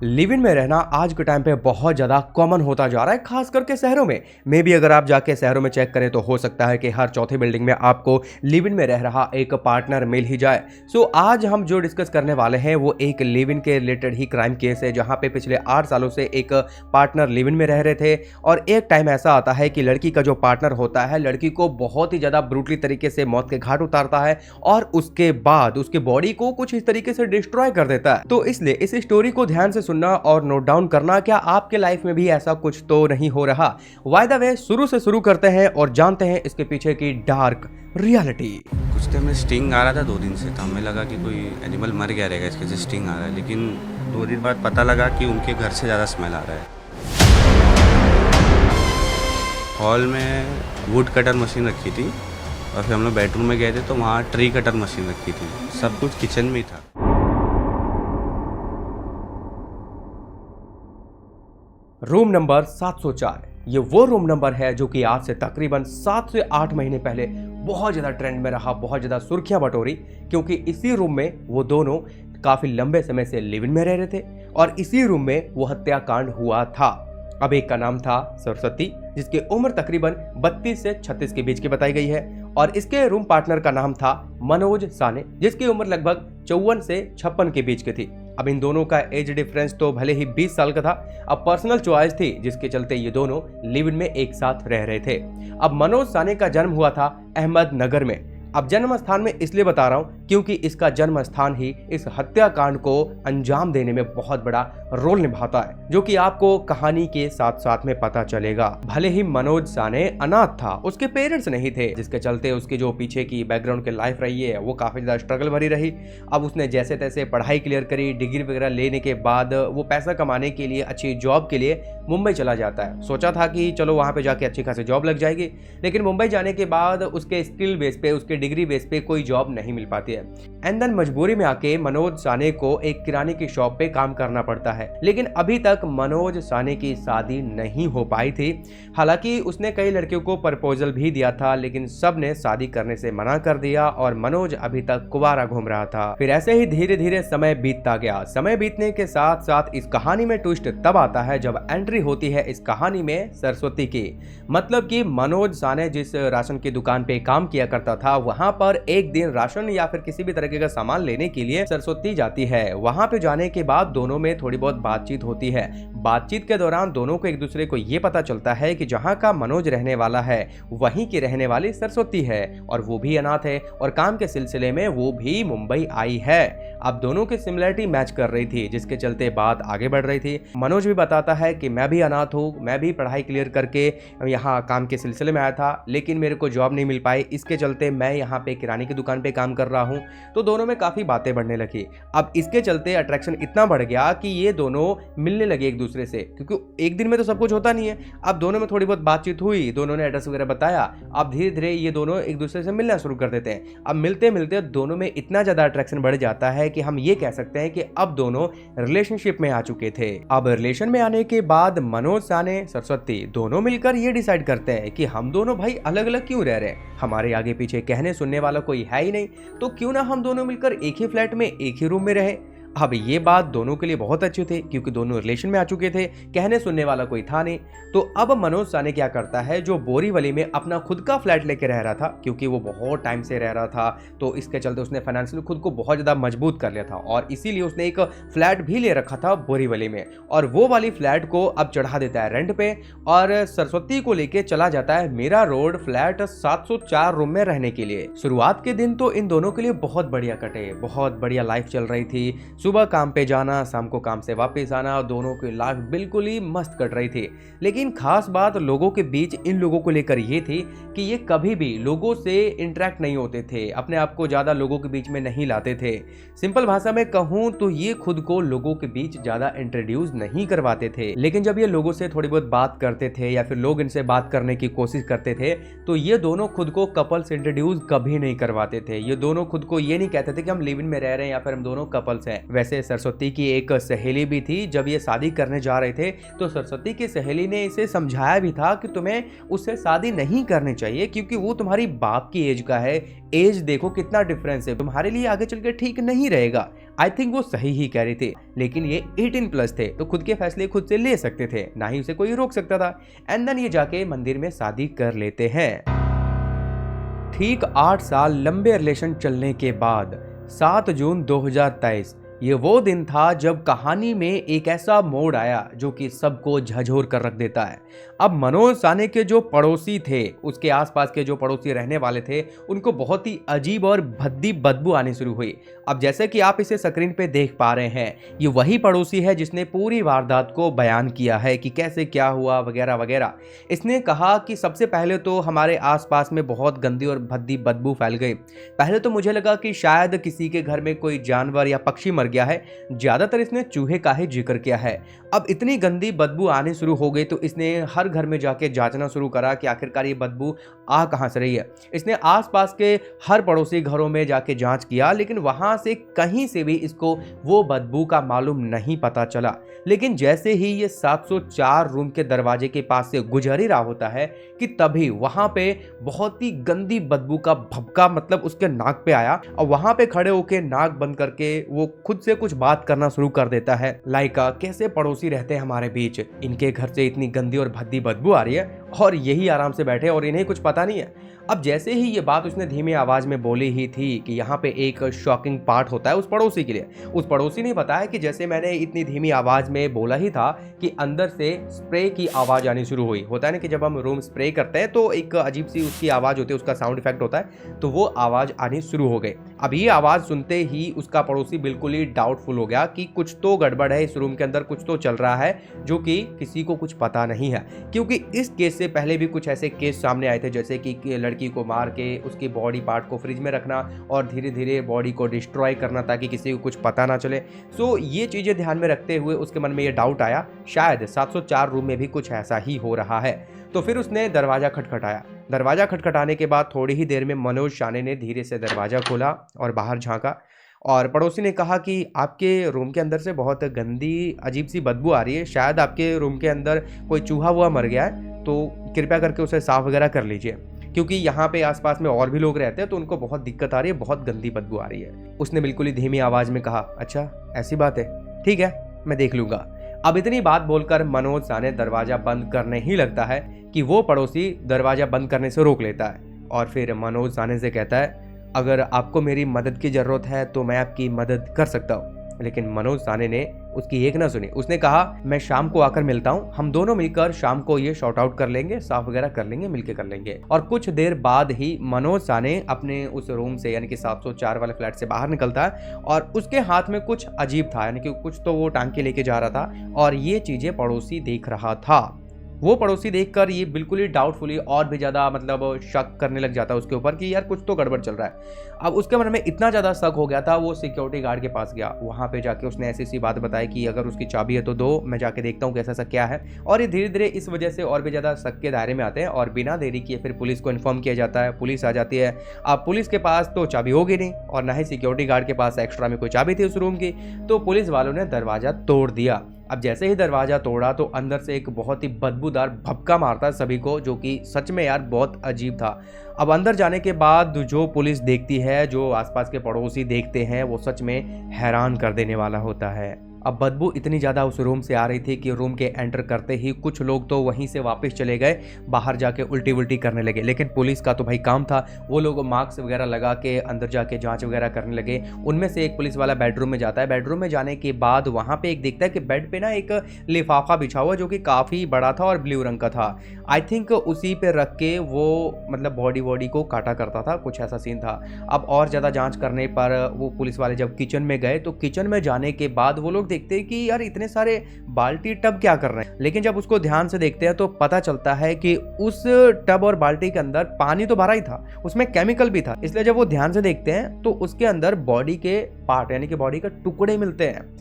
Live in में रहना आज के टाइम पे बहुत ज़्यादा कॉमन होता जा रहा है, खास करके शहरों में। मे भी अगर आप जाके शहरों में चेक करें तो हो सकता है कि हर चौथी बिल्डिंग में आपको लिव इन में रह रहा एक पार्टनर मिल ही जाए। सो आज हम जो डिस्कस करने वाले हैं वो एक लिव इन के रिलेटेड ही क्राइम केस है, जहाँ पे पिछले 8 सालों से एक पार्टनर लिव इन में रह रहे थे और एक टाइम ऐसा आता है कि लड़की का जो पार्टनर होता है लड़की को बहुत ही ज़्यादा ब्रूटली तरीके से मौत के घाट उतारता है और उसके बाद उसके बॉडी को कुछ इस तरीके से डिस्ट्रॉय कर देता है। तो इसलिए इस स्टोरी को ध्यान से सुनना और नोट डाउन करना, क्या आपके लाइफ में भी ऐसा कुछ तो नहीं हो रहा। बाय द वे शुरू से शुरू करते हैं और जानते हैं इसके पीछे की डार्क रियलिटी। कुछ टाइम में स्टिंग आ रहा था, 2 दिन से तो हमें लगा कि कोई एनिमल मर गया रहेगा, इसके से स्टिंग आ रहा है। लेकिन 2 दिन बाद पता लगा कि उनके घर से ज़्यादा स्मेल आ रहा है। हॉल में वुड कटर मशीन रखी थी और फिर हम लोग बेडरूम में गए थे तो वहाँ ट्री कटर मशीन रखी थी। सब कुछ किचन में ही था। रूम नंबर 704 ये वो रूम नंबर है जो कि आज से तकरीबन 7 से 8 महीने पहले बहुत ज़्यादा ट्रेंड में रहा, बहुत ज़्यादा सुर्खियां बटोरी, क्योंकि इसी रूम में वो दोनों काफ़ी लंबे समय से लिव इन में रह रहे थे और इसी रूम में वो हत्याकांड हुआ था। अब एक का नाम था सरस्वती, जिसकी उम्र तकरीबन 32 से 36 के बीच की बताई गई है, और इसके रूम पार्टनर का नाम था मनोज साने, जिसकी उम्र लगभग 54 से 56 के बीच की थी। अब इन दोनों का एज डिफरेंस तो भले ही 20 साल का था, अब पर्सनल चॉइस थी जिसके चलते ये दोनों लिव इन में एक साथ रह रहे थे। अब मनोज साने का जन्म हुआ था अहमदनगर में। अब जन्म स्थान में इसलिए बता रहा हूं क्योंकि इसका जन्म स्थान ही इस हत्याकांड को अंजाम देने में बहुत बड़ा रोल निभाता है, जो कि आपको कहानी के साथ साथ में पता चलेगा। भले ही मनोज साने अनाथ था, उसके पेरेंट्स नहीं थे, जिसके चलते उसकी जो पीछे की बैकग्राउंड की लाइफ रही है वो काफी ज्यादा स्ट्रगल भरी रही। अब उसने जैसे तैसे पढ़ाई क्लियर करी, डिग्री वगैरह लेने के बाद वो पैसा कमाने के लिए, अच्छी जॉब के लिए मुंबई चला जाता है। सोचा था कि चलो वहां पे जाके अच्छी खासी जॉब लग जाएगी, लेकिन मुंबई जाने के बाद उसके स्किल बेस पे, उसके डिग्री बेस पे कोई जॉब नहीं मिल पाती है। एंड देन मजबूरी में आके मनोज साने को एक किराने की शॉप पे काम करना पड़ता है। लेकिन अभी तक मनोज साने की शादी नहीं हो पाई थी। हालांकि उसने कई लड़कियों को प्रपोजल भी दिया था, लेकिन सब ने शादी करने से मना कर दिया और मनोज अभी तक कुंवारा घूम रहा था। फिर ऐसे ही धीरे धीरे समय बीतता गया। समय बीतने के साथ साथ इस कहानी में ट्विस्ट तब आता है जब एंट्री होती है इस कहानी में सरस्वती की। मतलब कि मनोज साने जिस राशन की दुकान पे काम किया करता था, वहां पर एक दिन राशन या फिर किसी भी तरह का सामान लेने के लिए सरस्वती जाती है। वहां पे जाने के बाद दोनों में थोड़ी बहुत बातचीत होती है। बातचीत के दौरान दोनों को एक दूसरे को ये पता चलता है कि जहां का मनोज रहने वाला है वहीं की रहने वाली सरस्वती है, और वो भी अनाथ है और काम के सिलसिले में वो भी मुंबई आई है। अब दोनों की सिमिलरिटी मैच कर रही थी, जिसके चलते बात आगे बढ़ रही थी। मनोज भी बताता है कि मैं भी अनाथ हूँ, मैं भी पढ़ाई क्लियर करके यहाँ काम के सिलसिले में आया था, लेकिन मेरे को जॉब नहीं मिल पाई, इसके चलते मैं यहाँ पे किराने की दुकान पे काम कर रहा हूँ। तो दोनों में काफी बातें बढ़ने लगी। अब इसके चलते अट्रैक्शन इतना बढ़ गया कि ये दोनों मिलने लगे एक दूसरे से, क्योंकि एक दिन में तो सब कुछ होता नहीं है। अब दोनों में थोड़ी बहुत बातचीत हुई, दोनों ने एड्रेस वगैरह बताया। अब धीरे धीरे ये दोनों एक दूसरे से मिलना शुरू कर देते हैं। अब मिलते मिलते दोनों में इतना ज्यादा अट्रैक्शन बढ़ जाता है कि हम ये कह सकते हैं कि अब दोनों रिलेशनशिप में आ चुके थे। अब रिलेशन में आने के बाद मनोज साने, सरस्वती दोनों मिलकर ये डिसाइड करते हैं कि हम दोनों भाई अलग अलग क्यों रह रहे हैं, हमारे आगे पीछे कहने सुनने वाला कोई है ही नहीं, तो क्यों ना हम दोनों मिलकर एक ही फ्लैट में एक ही रूम में रहे। अब ये बात दोनों के लिए बहुत अच्छी थी, क्योंकि दोनों रिलेशन में आ चुके थे, कहने सुनने वाला कोई था नहीं। तो अब मनोज साने क्या करता है, जो बोरीवली में अपना खुद का फ्लैट लेके रह रहा था, क्योंकि वो बहुत टाइम से रह रहा था, तो इसके चलते उसने फाइनेंशियली खुद को बहुत ज़्यादा मजबूत कर लिया था, और इसीलिए उसने एक फ्लैट भी ले रखा था बोरीवली में, और वो वाली फ्लैट को अब चढ़ा देता है रेंट पे और सरस्वती को लेके चला जाता है मीरा रोड फ्लैट 704 रूम में रहने के लिए। शुरुआत के दिन तो इन दोनों के लिए बहुत बढ़िया कटे, बहुत बढ़िया लाइफ चल रही थी। सुबह काम पे जाना, शाम को काम से वापस आना, दोनों की लाइफ बिल्कुल ही मस्त कट रही थी। लेकिन खास बात लोगों के बीच इन लोगों को लेकर ये थी कि ये कभी भी लोगों से इंटरेक्ट नहीं होते थे, अपने आप को ज्यादा लोगों के बीच में नहीं लाते थे। सिंपल भाषा में कहूं तो ये खुद को लोगों के बीच ज्यादा इंट्रोड्यूस नहीं करवाते थे। लेकिन जब ये लोगों से थोड़ी बहुत बात करते थे या फिर लोग इनसे बात करने की कोशिश करते थे, तो ये दोनों खुद को कपल्स इंट्रोड्यूस कभी नहीं करवाते थे। ये दोनों खुद को ये नहीं कहते थे कि हम लिव इन में रह रहे हैं या फिर हम दोनों कपल्स हैं। वैसे सरस्वती की एक सहेली भी थी। जब ये शादी करने जा रहे थे तो सरस्वती की सहेली ने इसे समझाया भी था कि तुम्हें उससे शादी नहीं करनी चाहिए, क्योंकि वो तुम्हारी बाप की एज का है। एज देखो कितना डिफरेंस है, तुम्हारे लिए आगे चल के ठीक नहीं रहेगा। आई थिंक वो सही ही कह रही थी, लेकिन ये 18 प्लस थे तो खुद के फैसले खुद से ले सकते थे, ना ही उसे कोई रोक सकता था। एंड देन ये जाके मंदिर में शादी कर लेते हैं। ठीक 8 साल लंबे रिलेशन चलने के बाद 7 जून 2023 ये वो दिन था जब कहानी में एक ऐसा मोड़ आया जो कि सबको झकझोर कर रख देता है। अब मनोज साने के जो पड़ोसी थे, उसके आसपास के जो पड़ोसी रहने वाले थे, उनको बहुत ही अजीब और भद्दी बदबू आनी शुरू हुई। अब जैसे कि आप इसे स्क्रीन पे देख पा रहे हैं, ये वही पड़ोसी है जिसने पूरी वारदात को बयान किया है कि कैसे क्या हुआ वगैरह वगैरह। इसने कहा कि सबसे पहले तो हमारे आसपास में बहुत गंदी और भद्दी बदबू फैल गई। पहले तो मुझे लगा कि शायद किसी के घर में कोई जानवर या पक्षी मर गया है, ज्यादातर इसने चूहे का ही जिक्र किया है। अब इतनी गंदी बदबू आने शुरू हो गई तो इसने हर घर में जाके जांचना शुरू करा कि आखिरकार ये बदबू आ कहां से रही है। इसने आसपास के हर पड़ोसी घरों में जाके जांच किया, लेकिन वहां से कहीं से भी इसको वो बदबू का मालूम नहीं पता चला। लेकिन जैसे ही ये 704 रूम के दरवाजे के पास से गुजर ही रहा होता है कि तभी वहां पे बहुत ही गंदी बदबू का भभका मतलब उसके नाक पे आया, और वहां पे खड़े होके नाक बंद करके वो खुद से कुछ बात करना शुरू कर देता है। लाइका कैसे पड़ोसी रहते हैं हमारे बीच, इनके घर से इतनी गंदी और भद्दी बदबू आ रही है और यही आराम से बैठे और इन्हें कुछ पता नहीं है। अब जैसे ही ये बात उसने धीमी आवाज में बोली ही थी कि यहाँ पे एक शॉकिंग पार्ट होता है उस पड़ोसी के लिए। उस पड़ोसी ने बताया कि जैसे मैंने इतनी धीमी आवाज में बोला ही था कि अंदर से स्प्रे की आवाज आनी शुरू हुई। होता है ना कि जब हम रूम स्प्रे करते हैं तो एक अजीब सी उसकी आवाज होती है, उसका साउंड इफेक्ट होता है, तो वो आवाज आनी शुरू हो गई। अब ये आवाज सुनते ही उसका पड़ोसी बिल्कुल ही डाउटफुल हो गया कि कुछ तो गड़बड़ है, इस रूम के अंदर कुछ तो चल रहा है जो कि किसी को कुछ पता नहीं है। क्योंकि इस केस से पहले भी कुछ ऐसे केस सामने आए थे, जैसे कि लड़की को मार के उसकी बॉडी पार्ट को फ्रिज में रखना और धीरे धीरे बॉडी को डिस्ट्रॉय करना ताकि किसी को कुछ पता ना चले। सो ये चीजें ध्यान में रखते हुए उसके मन में ये डाउट आया शायद 704 रूम में भी कुछ ऐसा ही हो रहा है। तो फिर उसने दरवाजा खटखटाया। दरवाजा खटखटाने के बाद थोड़ी ही देर में मनोज साने ने धीरे से दरवाजा खोला और बाहर झांका, और पड़ोसी ने कहा कि आपके रूम के अंदर से बहुत गंदी अजीब सी बदबू आ रही है, शायद आपके रूम के अंदर कोई चूहा हुआ मर गया है, तो कृपया करके उसे साफ वगैरह कर लीजिए, क्योंकि यहाँ पे आसपास में और भी लोग रहते हैं तो उनको बहुत दिक्कत आ रही है, बहुत गंदी बदबू आ रही है। उसने बिल्कुल ही धीमी आवाज में कहा, अच्छा ऐसी बात है, ठीक है मैं देख लूंगा। अब इतनी बात बोलकर मनोज साने दरवाजा बंद करने ही लगता है कि वो पड़ोसी दरवाजा बंद करने से रोक लेता है, और फिर मनोज साने से कहता है अगर आपको मेरी मदद की जरूरत है तो मैं आपकी मदद कर सकता हूँ। लेकिन मनोज साने ने उसकी एक ना सुनी। उसने कहा मैं शाम को आकर मिलता हूँ, हम दोनों मिलकर शाम को ये शॉर्ट आउट कर लेंगे, साफ वगैरह कर लेंगे, मिलके कर लेंगे। और कुछ देर बाद ही मनोज साने अपने उस रूम से यानी कि 704 वाले फ्लैट से बाहर निकलता है, और उसके हाथ में कुछ अजीब था, यानी कि कुछ तो वो टांग के लेके जा रहा था, और ये चीजें पड़ोसी देख रहा था। वो पड़ोसी देखकर ये बिल्कुल ही डाउटफुली और भी ज़्यादा मतलब शक करने लग जाता है उसके ऊपर कि यार कुछ तो गड़बड़ चल रहा है। अब उसके मन में इतना ज़्यादा शक हो गया था, वो सिक्योरिटी गार्ड के पास गया। वहाँ पे जाके उसने ऐसी सी बात बताई कि अगर उसकी चाबी है तो दो, मैं जाके देखता हूँ कैसा सा क्या है। और ये धीरे धीरे इस वजह से और भी ज़्यादा शक के दायरे में आते हैं, और बिना देरी किए फिर पुलिस को इन्फॉर्म किया जाता है। पुलिस आ जाती है। अब पुलिस के पास तो चाबी होगी नहीं, और ना ही सिक्योरिटी गार्ड के पास एक्स्ट्रा में कोई चाबी थी उस रूम की, तो पुलिस वालों ने दरवाज़ा तोड़ दिया। अब जैसे ही दरवाजा तोड़ा तो अंदर से एक बहुत ही बदबूदार भभका मारता है सभी को, जो कि सच में यार बहुत अजीब था। अब अंदर जाने के बाद जो पुलिस देखती है, जो आसपास के पड़ोसी देखते हैं, वो सच में हैरान कर देने वाला होता है। अब बदबू इतनी ज़्यादा उस रूम से आ रही थी कि रूम के एंटर करते ही कुछ लोग तो वहीं से वापस चले गए, बाहर जाके उल्टी उल्टी करने लगे। लेकिन पुलिस का तो भाई काम था, वो लोग मास्क वगैरह लगा के अंदर जाके जांच वगैरह करने लगे। उनमें से एक पुलिस वाला बेडरूम में जाता है। बेडरूम में जाने के बाद वहाँ पे एक देखता है कि बेड पे ना एक लिफाफा बिछा हुआ जो कि काफ़ी बड़ा था और ब्लू रंग का था। आई थिंक उसी पे रख के वो मतलब बॉडी को काटा करता था, कुछ ऐसा सीन था। अब और ज़्यादा जाँच करने पर वो पुलिस वाले जब किचन में गए तो किचन में जाने के बाद वो लोग देखते हैं कि यार इतने सारे बाल्टी टब क्या कर रहे हैं। लेकिन जब उसको ध्यान से देखते हैं तो पता चलता है कि उस टब और बाल्टी के अंदर पानी तो भरा ही था, उसमें केमिकल भी था। इसलिए जब वो ध्यान से देखते हैं तो उसके अंदर बॉडी के पार्ट यानी कि बॉडी के टुकड़े मिलते हैं।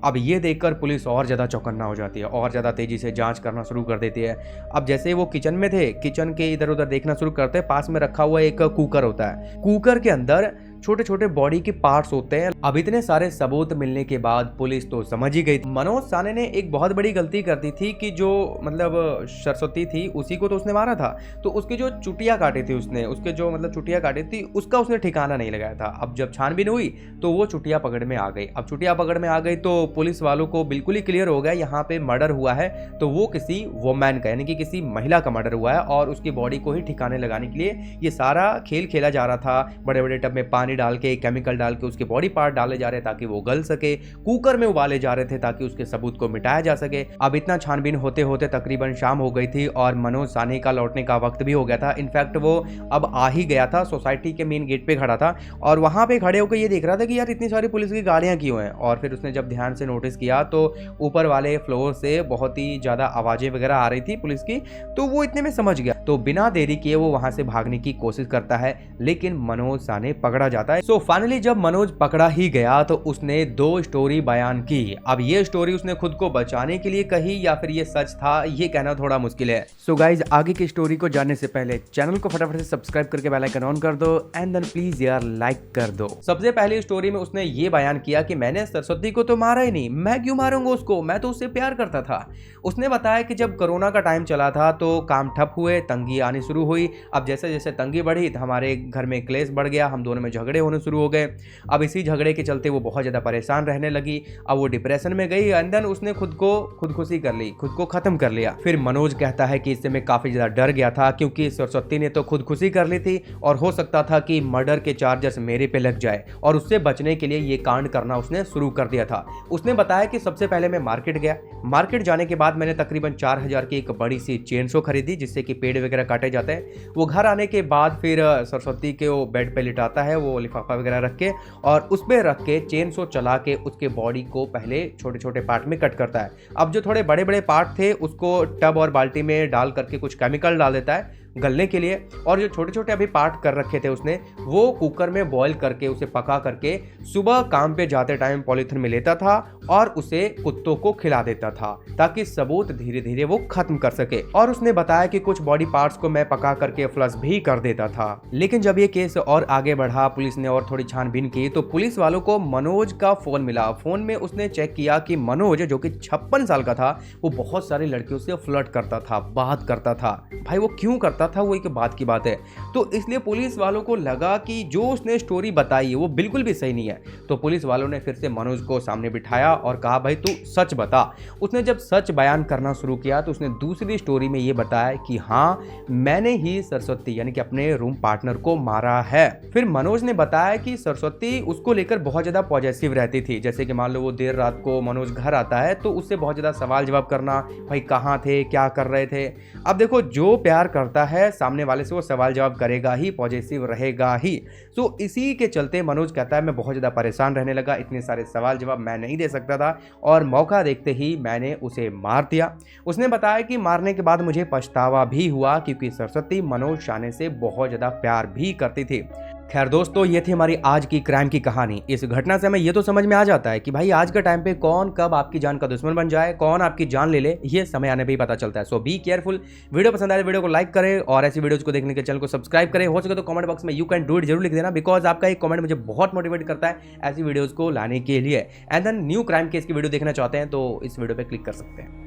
अब ये देखकर पुलिस और ज़्यादा चौकन्ना हो जाती है और ज़्यादा तेज़ी से जांच करना शुरू कर देती है। अब जैसे वो किचन में थे, किचन के इधर उधर देखना शुरू करते हैं, पास में रखा हुआ एक कुकर होता है। कुकर के अंदर छोटे छोटे बॉडी के पार्ट्स होते हैं। अब इतने सारे सबूत मिलने के बाद पुलिस तो समझ ही गई। मनोज साने ने एक बहुत बड़ी गलती कर दी थी कि जो मतलब सरस्वती थी उसी को तो उसने मारा था, तो उसकी जो चुटिया काटी थी उसने, उसके जो मतलब चुटिया काटी थी उसका उसने ठिकाना नहीं लगाया था। अब जब छानबीन हुई तो वो चुटिया पकड़ में आ गई। अब चुटिया पकड़ में आ गई तो पुलिस वालों को बिल्कुल ही क्लियर हो गया यहाँ पे मर्डर हुआ है तो वो किसी वुमेन का यानी कि किसी महिला का मर्डर हुआ है और उसकी बॉडी को ही ठिकाने लगाने के लिए ये सारा खेल खेला जा रहा था। बड़े बड़े टब में पानी डाल के, केमिकल डाल के उसके बॉडी पार्ट डाले जा रहे ताकि वो गल सके, कुकर में उबाले जा रहे थे ताकि उसके सबूत को मिटाया जा सके। अब इतना छानबीन होते होते तकरीबन शाम हो गई थी और मनोज सानी का लौटने का वक्त भी हो गया था। इनफैक्ट वो अब आ ही गया था, सोसाइटी के मेन गेट पे खड़ा था और वहां पे खड़े होकर ये देख रहा था कि यार इतनी सारी पुलिस की गाड़ियां क्यों हैं। और फिर उसने जब ध्यान से नोटिस किया तो ऊपर वाले फ्लोर से बहुत ही ज्यादा आवाजें वगैरह आ रही थी पुलिस की, तो वो इतने में समझ गया। तो बिना देरी किए वो वहां से भागने की कोशिश करता है लेकिन मनोज साने पकड़ा जाता है। सो फाइनली जब मनोज पकड़ा ही गया तो उसने 2 स्टोरी बयान की। अब ये स्टोरी उसने खुद को बचाने के लिए कही या फिर ये सच था ये कहना थोड़ा मुश्किल है। सो गाइज आगे की स्टोरी को जानने से पहले चैनल को फटाफट से सब्सक्राइब करके बेल आइकन ऑन कर दो एंड देन प्लीज यार लाइक कर दो। सबसे पहली स्टोरी में उसने ये बयान किया कि मैंने सरस्वती को तो मारा ही नहीं, मैं क्यों मारूंगा उसको, मैं तो उससे प्यार करता था। उसने बताया कि जब कोरोना का टाइम चला था तो काम ठप हुए, तंगी आनी शुरू हुई। अब जैसे जैसे तंगी बढ़ी तो हमारे घर में क्लेश बढ़ गया, हम दोनों में झगड़े होने शुरू हो गए। अब इसी झगड़े के चलते वो बहुत ज़्यादा परेशान रहने लगी। अब वो डिप्रेशन में गई एंड देन उसने खुद को खुदकुशी कर ली, खुद को खत्म कर लिया। फिर मनोज कहता है कि इससे मैं काफ़ी ज़्यादा डर गया था क्योंकि सरस्वती ने तो खुदकुशी कर ली थी और हो सकता था कि मर्डर के चार्जेस मेरे पे लग जाए और उससे बचने के लिए ये कांड करना उसने शुरू कर दिया था। उसने बताया कि सबसे पहले मैं मार्केट गया, मार्केट जाने के बाद मैंने तकरीबन 4000 की एक बड़ी सी चेन सो खरीदी जिससे कि पेड़ वगैरह काटे जाते हैं। वो घर आने के बाद फिर सरस्वती के वो बेड पे लिटाता है, वो लिफाफा वगैरह रख के और उस पे रख के चेन सो चला के उसके बॉडी को पहले छोटे छोटे पार्ट में कट करता है। अब जो थोड़े बड़े बड़े पार्ट थे उसको टब और बाल्टी में डाल करके कुछ केमिकल डाल देता है गलने के लिए और जो छोटे छोटे अभी पार्ट कर रखे थे उसने वो कुकर में बॉईल करके उसे पका करके सुबह काम पे जाते टाइम पॉलीथिन में लेता था और उसे कुत्तों को खिला देता था ताकि सबूत धीरे धीरे वो खत्म कर सके। और उसने बताया कि कुछ बॉडी पार्ट्स को मैं पका करके फ्लश भी कर देता था। लेकिन जब ये केस और आगे बढ़ा, पुलिस ने और थोड़ी छानबीन की तो पुलिस वालों को मनोज का फोन मिला। फोन में उसने चेक किया कि मनोज जो कि 56 साल का था वो बहुत सारी लड़कियों से फ्लर्ट करता था, बात करता था। भाई वो क्यों करता था वो एक बात की बात है। तो इसलिए पुलिस वालों को लगा कि जो उसने स्टोरी बताई है वो बिल्कुल भी सही नहीं है। तो पुलिस वालों ने फिर से मनोज को सामने बिठाया और कहा भाई तू सच बता। उसने जब सच बयान करना शुरू किया तो उसने दूसरी स्टोरी में ये बताया कि हाँ मैंने ही सरस्वती यानी कि अपने रूम पार्टनर को मारा है। फिर मनोज ने बताया कि सरस्वती उसको लेकर बहुत ज्यादा पॉजिटिव रहती थी। जैसे कि मान लो वो देर रात को मनोज घर आता है तो उससे बहुत ज्यादा सवाल जवाब करना, भाई कहाँ थे, क्या कर रहे थे। अब देखो जो प्यार करता है सामने वाले से वो सवाल जवाब करेगा ही, पॉजिटिव रहेगा ही। तो इसी के चलते मनोज कहता है मैं बहुत ज़्यादा परेशान रहने लगा, इतने सारे सवाल जवाब मैं नहीं दे सकता था और मौका देखते ही मैंने उसे मार दिया। उसने बताया कि मारने के बाद मुझे पछतावा भी हुआ क्योंकि सरस्वती मनोज साने से बहुत ज़्यादा प्यार भी करती थी। खैर दोस्तों ये थी हमारी आज की क्राइम की कहानी। इस घटना से हमें ये तो समझ में आ जाता है कि भाई आज के टाइम पे कौन कब आपकी जान का दुश्मन बन जाए, कौन आपकी जान ले ले, ये समय आने पे ही पता चलता है। सो बी केयरफुल। वीडियो पसंद आए वीडियो को लाइक करें और ऐसी वीडियोज को देखने के चैनल को सब्सक्राइब करें। हो सके तो कमेंट बॉक्स में यू कैन डू इट जरूर लिख देना बिकॉज आपका एक कमेंट मुझे बहुत मोटिवेट करता है ऐसी वीडियोज को लाने के लिए। And then new crime case की वीडियो देखना चाहते हैं तो इस वीडियो पर क्लिक कर सकते हैं।